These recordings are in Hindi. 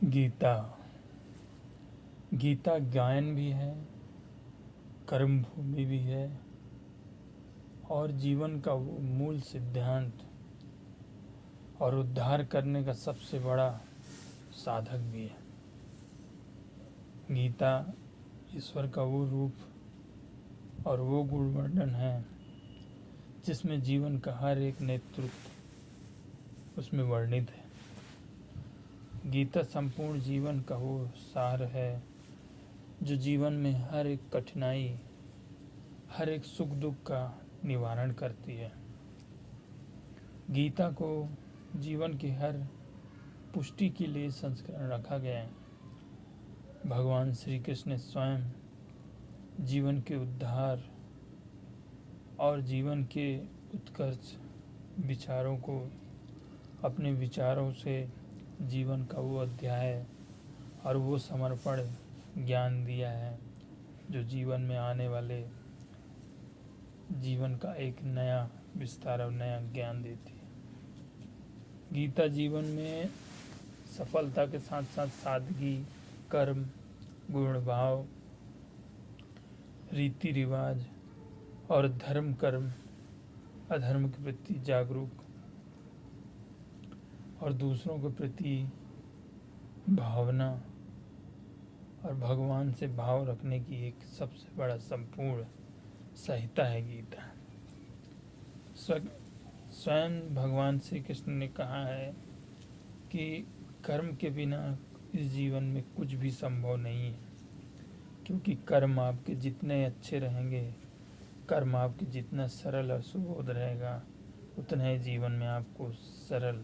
गीता गीता ज्ञान भी है, कर्म भूमि भी है और जीवन का वो मूल सिद्धांत और उद्धार करने का सबसे बड़ा साधक भी है। गीता ईश्वर का वो रूप और वो गुण वर्णन है जिसमें जीवन का हर एक नेतृत्व उसमें वर्णित है। गीता संपूर्ण जीवन का वो सार है जो जीवन में हर एक कठिनाई, हर एक सुख दुख का निवारण करती है। गीता को जीवन की हर पुष्टि के लिए संस्करण रखा गया है। भगवान श्री कृष्ण ने स्वयं जीवन के उद्धार और जीवन के उत्कर्ष विचारों को अपने विचारों से जीवन का वो अध्याय और वो समर्पण ज्ञान दिया है जो जीवन में आने वाले जीवन का एक नया विस्तार और नया ज्ञान देती है। गीता जीवन में सफलता के साथ साथ सादगी, कर्म, गुण भाव, रीति रिवाज और धर्म कर्म, अधर्म के प्रति जागरूक और दूसरों के प्रति भावना और भगवान से भाव रखने की एक सबसे बड़ा संपूर्ण संहिता है गीता। स्वयं भगवान श्री कृष्ण ने कहा है कि कर्म के बिना इस जीवन में कुछ भी संभव नहीं है, क्योंकि कर्म आपके जितने अच्छे रहेंगे, कर्म आपके जितना सरल और सुबोध रहेगा, उतना ही जीवन में आपको सरल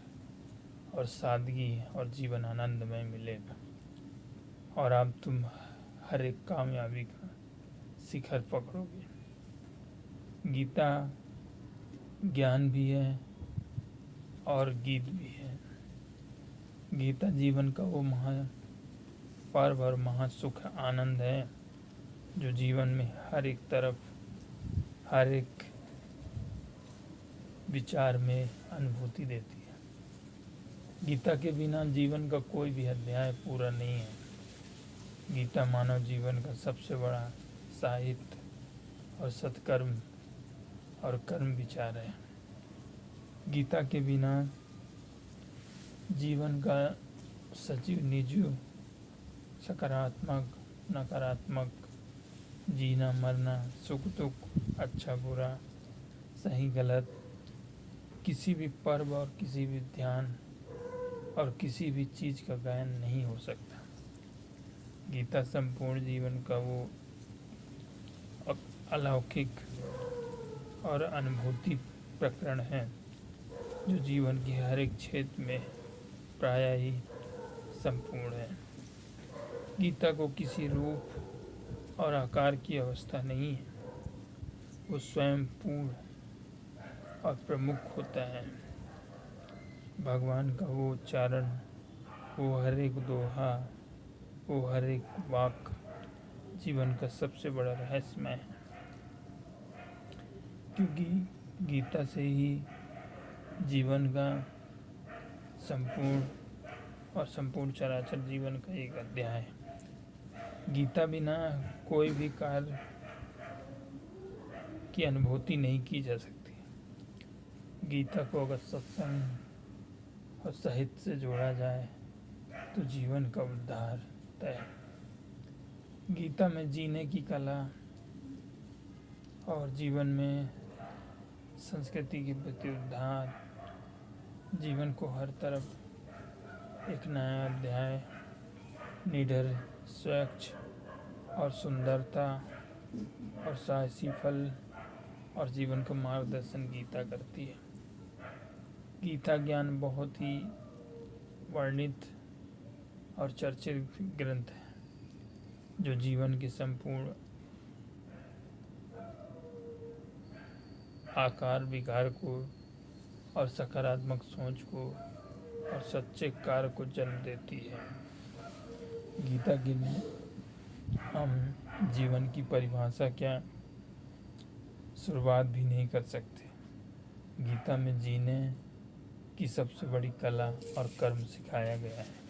और सादगी और जीवन आनंदमय मिलेगा और तुम हर एक कामयाबी का शिखर पकड़ोगे। गीता ज्ञान भी है और गीत भी है। गीता जीवन का वो पर्व और महासुख आनंद है जो जीवन में हर एक तरफ, हर एक विचार में अनुभूति देती है। गीता के बिना जीवन का कोई भी अध्याय पूरा नहीं है। गीता मानव जीवन का सबसे बड़ा साहित्य और सत्कर्म और कर्म विचार है। गीता के बिना जीवन का सजीव निजीव, सकारात्मक नकारात्मक, जीना मरना, सुख दुख, अच्छा बुरा, सही गलत, किसी भी पर्व और किसी भी ध्यान और किसी भी चीज़ का गायन नहीं हो सकता। गीता संपूर्ण जीवन का वो अलौकिक और अनुभूति प्रकरण है जो जीवन के हर एक क्षेत्र में प्रायः ही संपूर्ण है। गीता को किसी रूप और आकार की अवस्था नहीं है, वो स्वयं पूर्ण और प्रमुख होता है। भगवान का वो उच्चारण, वो हर एक दोहा, वो हर एक वाक जीवन का सबसे बड़ा रहस्यमय है, क्योंकि गीता से ही जीवन का संपूर्ण और संपूर्ण चराचर जीवन का एक अध्याय है। गीता बिना कोई भी कार्य की अनुभूति नहीं की जा सकती। गीता को अगर सत्संग और साहित्य से जोड़ा जाए तो जीवन का उद्धार तय। गीता में जीने की कला और जीवन में संस्कृति के प्रति उद्धार, जीवन को हर तरफ एक नया अध्याय, निडर, स्वच्छ और सुंदरता और साहसी फल और जीवन का मार्गदर्शन गीता करती है। गीता ज्ञान बहुत ही वर्णित और चर्चित ग्रंथ है जो जीवन के संपूर्ण आकार विकार को और सकारात्मक सोच को और सच्चे कार्य को जन्म देती है। गीता के लिए हम जीवन की परिभाषा क्या शुरुआत भी नहीं कर सकते। गीता में जीने की सबसे बड़ी कला और कर्म सिखाया गया है।